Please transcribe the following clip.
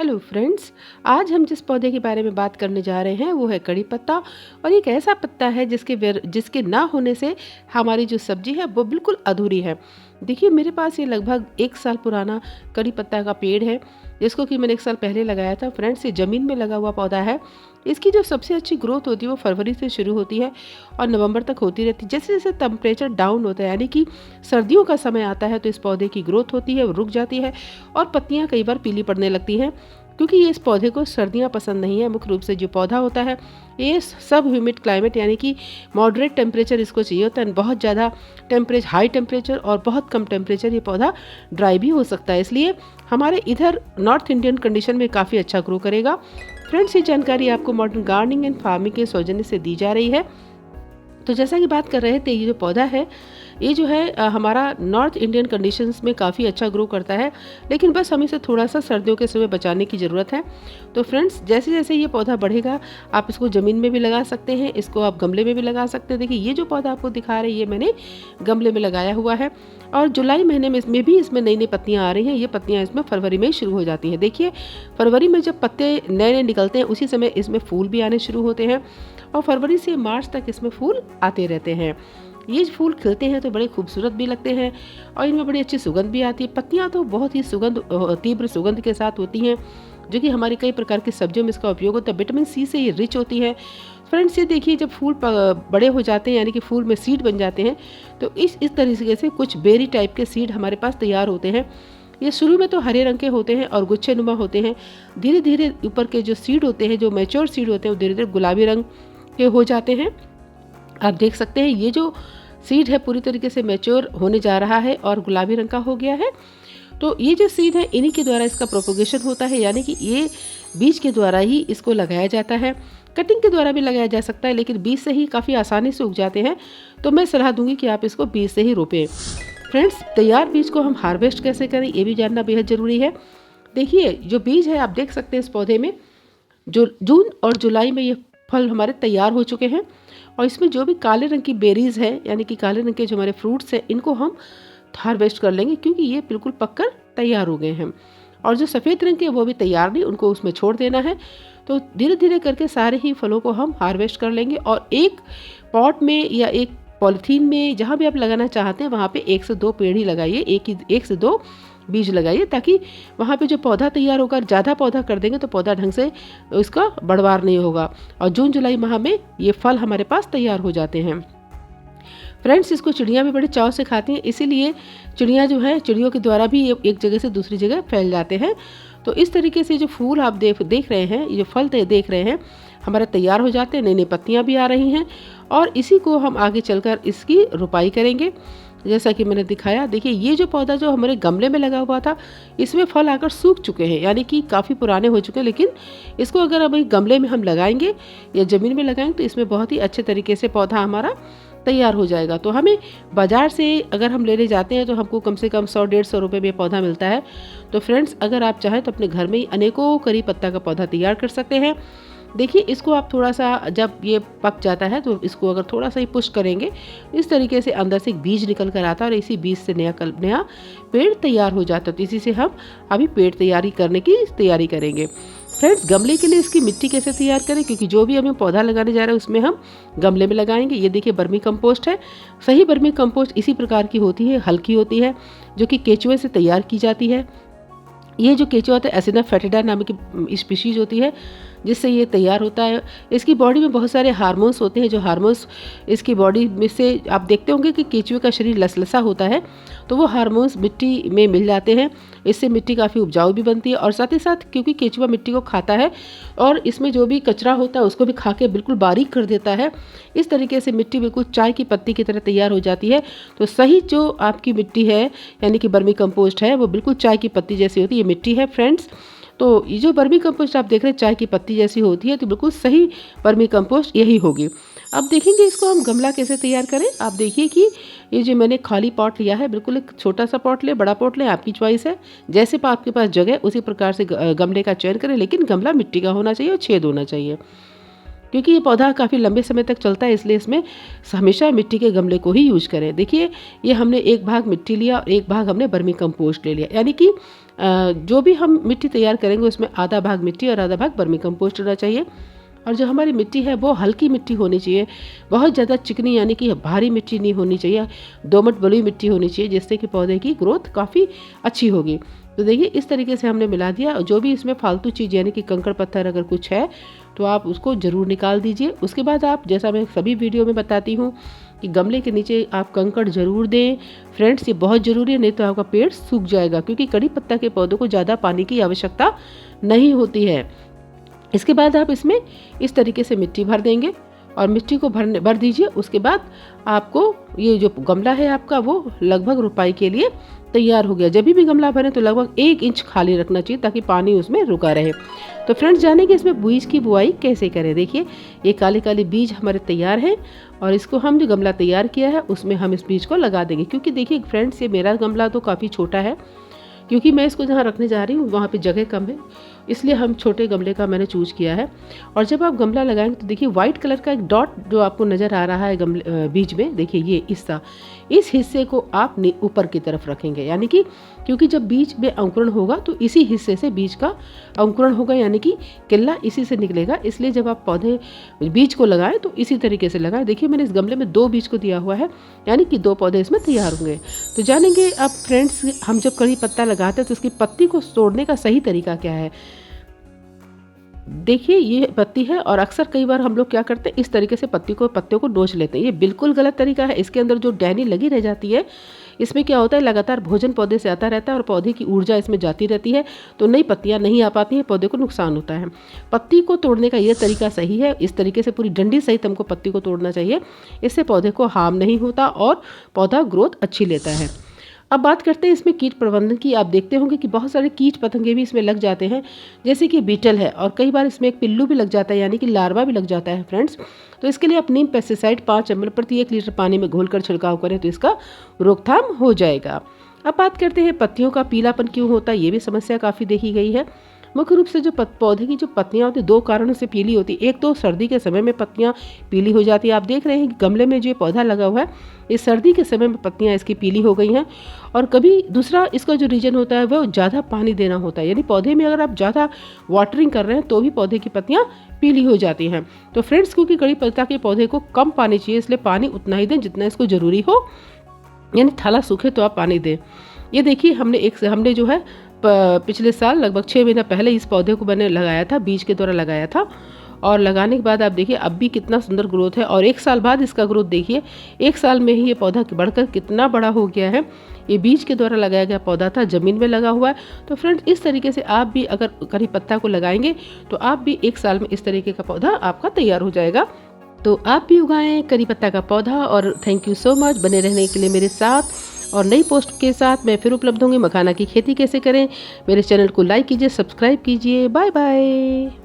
Hello friends. आज हम जिस पौधे के बारे में बात करने जा रहे हैं वो है कड़ी पत्ता। और एक ऐसा पत्ता है जिसके ना होने से हमारी जो सब्जी है वो बिल्कुल अधूरी है। देखिए, मेरे पास ये लगभग 1 साल पुराना कड़ी पत्ता का पेड़ है, जिसको कि मैंने 1 साल पहले लगाया था। फ्रेंड्स, ये ज़मीन में लगा हुआ पौधा है। इसकी जो सबसे अच्छी ग्रोथ होती है वो फरवरी से शुरू होती है और नवंबर तक होती रहती है। जैसे जैसे टेम्परेचर डाउन होता है, यानी कि सर्दियों का समय आता है, तो इस पौधे की ग्रोथ होती है, वो रुक जाती है और पत्तियां कई बार पीली पड़ने लगती हैं, क्योंकि ये इस पौधे को सर्दियाँ पसंद नहीं है। मुख्य रूप से जो पौधा होता है ये सब ह्यूमिड क्लाइमेट, यानी कि मॉडरेट टेम्परेचर इसको चाहिए होता है। बहुत ज़्यादा टेम्परेचर, हाई टेम्परेचर और बहुत कम टेम्परेचर ये पौधा ड्राई भी हो सकता है। इसलिए हमारे इधर नॉर्थ इंडियन कंडीशन में काफ़ी अच्छा ग्रो करेगा। फ्रेंड्स, ये जानकारी आपको मॉडर्न गार्डनिंग एंड फार्मिंग के सौजन्य से दी जा रही है। तो जैसा कि बात कर रहे थे, ये जो पौधा है ये जो है हमारा नॉर्थ इंडियन कंडीशंस में काफ़ी अच्छा ग्रो करता है, लेकिन बस हमें इसे थोड़ा सा सर्दियों के समय बचाने की ज़रूरत है। तो फ्रेंड्स, जैसे जैसे ये पौधा बढ़ेगा आप इसको ज़मीन में भी लगा सकते हैं, इसको आप गमले में भी लगा सकते हैं। देखिए, ये जो पौधा आपको दिखा रहे हैं ये मैंने गमले में लगाया हुआ है और जुलाई महीने में इसमें नई नई पत्तियाँ आ रही हैं। ये पत्तियाँ इसमें फरवरी में शुरू हो जाती हैं। देखिए, फरवरी में जब पत्ते नए नए निकलते हैं उसी समय इसमें फूल भी आने शुरू होते हैं और फरवरी से मार्च तक इसमें फूल आते रहते हैं। ये फूल खिलते हैं तो बड़े खूबसूरत भी लगते हैं और इनमें बड़ी अच्छी सुगंध भी आती है। पत्तियां तो बहुत ही तीव्र सुगंध के साथ होती हैं, जो कि हमारी कई प्रकार की सब्जियों में इसका उपयोग होता है। विटामिन सी से ये रिच होती है। फ्रेंड्स, ये देखिए, जब फूल बड़े हो जाते हैं, यानी कि फूल में सीड बन जाते हैं, तो इस तरीके से कुछ बेरी टाइप के सीड हमारे पास तैयार होते हैं। ये शुरू में तो हरे रंग के होते हैं और गुच्छे नुमा होते हैं। धीरे धीरे ऊपर के जो सीड होते हैं, जो मैच्योर सीड होते हैं, वो धीरे धीरे गुलाबी रंग के हो जाते हैं। आप देख सकते हैं ये जो सीड है पूरी तरीके से मैच्योर होने जा रहा है और गुलाबी रंग का हो गया है। तो ये जो सीड है इन्हीं के द्वारा इसका प्रोपोगेशन होता है, यानी कि ये बीज के द्वारा ही इसको लगाया जाता है। कटिंग के द्वारा भी लगाया जा सकता है, लेकिन बीज से ही काफ़ी आसानी से उग जाते हैं। तो मैं सलाह दूंगी कि आप इसको बीज से ही रोपें। फ्रेंड्स, तैयार बीज को हम हार्वेस्ट कैसे करें ये भी जानना बेहद ज़रूरी है। देखिए, जो बीज है आप देख सकते हैं इस पौधे में जो जून और जुलाई में ये फल हमारे तैयार हो चुके हैं और इसमें जो भी काले रंग की बेरीज है, यानी कि काले रंग के जो हमारे फ्रूट्स हैं, इनको हम हार्वेस्ट कर लेंगे, क्योंकि ये बिल्कुल पककर तैयार हो गए हैं। और जो सफ़ेद रंग के वो भी तैयार नहीं, उनको उसमें छोड़ देना है। तो धीरे धीरे करके सारे ही फलों को हम हार्वेस्ट कर लेंगे और एक पॉट में या एक पॉलिथीन में, जहाँ भी आप लगाना चाहते हैं वहाँ पे 1 से 2 पेड़ ही लगाइए, एक से दो बीज लगाइए, ताकि वहाँ पे जो पौधा तैयार होगा, ज़्यादा पौधा कर देंगे तो पौधा ढंग से उसका बढ़वार नहीं होगा और जून जुलाई माह में ये फल हमारे पास तैयार हो जाते हैं। फ्रेंड्स, इसको चिड़ियाँ भी बड़े चाव से खाती हैं, इसीलिए चिड़ियाँ जो है, चिड़ियों के द्वारा भी ये एक जगह से दूसरी जगह फैल जाते हैं। तो इस तरीके से जो फूल आप देख रहे हैं, ये जो फल देख रहे हैं, हमारे तैयार हो जाते हैं, नई नई पत्तियाँ भी आ रही हैं और इसी को हम आगे चलकर इसकी रुपाई करेंगे, जैसा कि मैंने दिखाया। देखिए, ये जो पौधा जो हमारे गमले में लगा हुआ था, इसमें फल आकर सूख चुके हैं, यानी कि काफ़ी पुराने हो चुके हैं। लेकिन इसको अगर अभी गमले में हम लगाएंगे या ज़मीन में लगाएंगे तो इसमें बहुत ही अच्छे तरीके से पौधा हमारा तैयार हो जाएगा। तो हमें बाज़ार से अगर हम लेने जाते हैं तो हमको कम से कम 100-150 रुपये में पौधा मिलता है। तो फ्रेंड्स, अगर आप चाहें तो अपने घर में ही अनेकों करी पत्ता का पौधा तैयार कर सकते हैं। देखिए, इसको आप थोड़ा सा, जब ये पक जाता है तो इसको अगर थोड़ा सा ही पुश करेंगे, इस तरीके से अंदर से एक बीज निकल कर आता है और इसी बीज से नया पेड़ तैयार हो जाता है। तो इसी से हम अभी पेड़ तैयारी करने की तैयारी करेंगे। फ्रेंड्स, गमले के लिए इसकी मिट्टी कैसे तैयार करें, क्योंकि जो भी हमें पौधा लगाने जा रहे हैं उसमें हम गमले में लगाएंगे। ये देखिए, बर्मी कंपोस्ट है। सही बर्मी कंपोस्ट इसी प्रकार की होती है, हल्की होती है, जो कि केचुए से तैयार की जाती है। ये जो केचुआ होता है, एसिना फेटिडा नाम की स्पीशीज होती है, जिससे ये तैयार होता है। इसकी बॉडी में बहुत सारे हार्मोन्स होते हैं, जो हार्मोन्स इसकी बॉडी में से आप देखते होंगे कि केचुए का शरीर लसलसा होता है, तो वो हार्मोन्स मिट्टी में मिल जाते हैं। इससे मिट्टी काफ़ी उपजाऊ भी बनती है और साथ ही साथ क्योंकि केचुआ मिट्टी को खाता है और इसमें जो भी कचरा होता है उसको भी खा के बिल्कुल बारीक कर देता है। इस तरीके से मिट्टी बिल्कुल चाय की पत्ती की तरह तैयार हो जाती है। तो सही जो आपकी मिट्टी है, यानी कि बर्मी कंपोस्ट है, वो बिल्कुल चाय की पत्ती जैसी होती है, ये मिट्टी है फ्रेंड्स। तो ये जो बर्मी कंपोस्ट आप देख रहे हैं चाय की पत्ती जैसी होती है, तो बिल्कुल सही बर्मी कंपोस्ट यही होगी। अब देखेंगे इसको हम गमला कैसे तैयार करें। आप देखिए कि ये जो मैंने खाली पॉट लिया है, बिल्कुल एक छोटा सा पॉट ले, बड़ा पॉट ले, आपकी चॉइस है। जैसे आपके पास जगह उसी प्रकार से गमले का चयन करें, लेकिन गमला मिट्टी का होना चाहिए और छेद होना चाहिए, क्योंकि ये पौधा काफ़ी लंबे समय तक चलता है, इसलिए इसमें हमेशा मिट्टी के गमले को ही यूज करें। देखिए, ये हमने एक भाग मिट्टी लिया और एक भाग हमने बर्मी कंपोस्ट ले लिया, यानी कि जो भी हम मिट्टी तैयार करेंगे उसमें आधा भाग मिट्टी और आधा भाग वर्मी कंपोस्ट होना चाहिए। और जो हमारी मिट्टी है वो हल्की मिट्टी होनी चाहिए, बहुत ज़्यादा चिकनी यानी कि भारी मिट्टी नहीं होनी चाहिए, दोमट बलुई मिट्टी होनी चाहिए, जिससे कि पौधे की ग्रोथ काफ़ी अच्छी होगी। तो देखिए इस तरीके से हमने मिला दिया। जो भी इसमें फालतू चीज़ यानी कि कंकड़ पत्थर अगर कुछ है तो आप उसको ज़रूर निकाल दीजिए। उसके बाद आप, जैसा मैं सभी वीडियो में बताती हूँ, कि गमले के नीचे आप कंकड़ ज़रूर दें फ्रेंड्स, ये बहुत ज़रूरी है, नहीं तो आपका पेड़ सूख जाएगा, क्योंकि कड़ी पत्ता के पौधों को ज़्यादा पानी की आवश्यकता नहीं होती है। इसके बाद आप इसमें इस तरीके से मिट्टी भर देंगे और मिट्टी को भर दीजिए। उसके बाद आपको ये जो गमला है आपका वो लगभग रोपाई के लिए तैयार हो गया। जब भी गमला भरें तो लगभग 1 इंच खाली रखना चाहिए ताकि पानी उसमें रुका रहे। तो फ्रेंड्स जाने कि इसमें बीज की बुआई कैसे करें। देखिए ये काले काले बीज हमारे तैयार हैं और इसको हम जो गमला तैयार किया है उसमें हम इस बीज को लगा देंगे। क्योंकि देखिए फ्रेंड्स ये मेरा गमला तो काफ़ी छोटा है, क्योंकि मैं इसको जहाँ रखने जा रही हूँ वहाँ पे जगह कम है, इसलिए हम छोटे गमले का मैंने चूज़ किया है। और जब आप गमला लगाएंगे तो देखिए वाइट कलर का एक डॉट जो आपको नज़र आ रहा है गमले बीज में, देखिए ये हिस्सा, इस हिस्से को आप ऊपर की तरफ रखेंगे, यानी कि क्योंकि जब बीज में अंकुरण होगा तो इसी हिस्से से बीज का अंकुरण होगा, यानी कि किल्ला इसी से निकलेगा। इसलिए जब आप पौधे बीज को लगाएं तो इसी तरीके से लगाएं। देखिए मैंने इस गमले में 2 बीज को दिया हुआ है, यानी कि 2 पौधे इसमें तैयार होंगे। तो जानेंगे आप फ्रेंड्स, हम जब कड़ी पत्ता लगाते हैं तो उसकी पत्ती को तोड़ने का सही तरीका क्या है। देखिए ये पत्ती है और अक्सर कई बार हम लोग क्या करते हैं, इस तरीके से पत्तियों को नोच लेते हैं। ये बिल्कुल गलत तरीका है। इसके अंदर जो टहनी लगी रह जाती है, इसमें क्या होता है, लगातार भोजन पौधे से आता रहता है और पौधे की ऊर्जा इसमें जाती रहती है, तो नई पत्तियां नहीं आ पाती हैं, पौधे को नुकसान होता है। पत्ती को तोड़ने का ये तरीका सही है। इस तरीके से पूरी डंडी सहित हमको पत्ती को तोड़ना चाहिए। इससे पौधे को हार्म नहीं होता और पौधा ग्रोथ अच्छी लेता है। अब बात करते हैं इसमें कीट प्रबंधन की। आप देखते होंगे कि बहुत सारे कीट पतंगे भी इसमें लग जाते हैं, जैसे कि बीटल है, और कई बार इसमें एक पिल्लू भी लग जाता है, यानी कि लार्वा भी लग जाता है फ्रेंड्स। तो इसके लिए आप नीम पेस्टिसाइड 5 ml प्रति 1 लीटर पानी में घोलकर छिड़काव करें तो इसका रोकथाम हो जाएगा। अब बात करते हैं पत्तियों का पीलापन क्यों होता है। ये भी समस्या काफ़ी देखी गई है। मुख्य रूप से जो पौधे की जो पत्तियां होती है 2 कारणों से पीली होती है। एक तो सर्दी के समय में पत्तियां पीली हो जाती है। आप देख रहे हैं कि गमले में जो पौधा लगा हुआ है, इस सर्दी के समय में पत्तियां इसकी पीली हो गई हैं। और कभी दूसरा इसका जो रीजन होता है वो ज़्यादा पानी देना होता है, यानी पौधे में अगर आप ज़्यादा वाटरिंग कर रहे हैं तो भी पौधे की पत्तियां पीली हो जाती हैं। तो फ्रेंड्स क्योंकि कड़ी पत्ता के पौधे को कम पानी चाहिए, इसलिए पानी उतना ही दें जितना इसको ज़रूरी हो, यानी थैला सूखे तो आप पानी दें। ये देखिए हमने जो है पिछले साल लगभग 6 महीना पहले इस पौधे को मैंने लगाया था, बीज के द्वारा लगाया था। और लगाने के बाद आप देखिए अब भी कितना सुंदर ग्रोथ है, और 1 साल बाद इसका ग्रोथ देखिए, 1 साल में ही ये पौधा बढ़कर कितना बड़ा हो गया है। ये बीज के द्वारा लगाया गया पौधा था, ज़मीन में लगा हुआ है। तो फ्रेंड्स इस तरीके से आप भी अगर कड़ी पत्ता को लगाएंगे तो आप भी 1 साल में इस तरीके का पौधा आपका तैयार हो जाएगा। तो आप भी उगाएं कड़ी पत्ता का पौधा। और थैंक यू सो मच बने रहने के लिए मेरे साथ। और नई पोस्ट के साथ मैं फिर उपलब्ध होंगी। मखाना की खेती कैसे करें, मेरे चैनल को लाइक कीजिए, सब्सक्राइब कीजिए। Bye bye.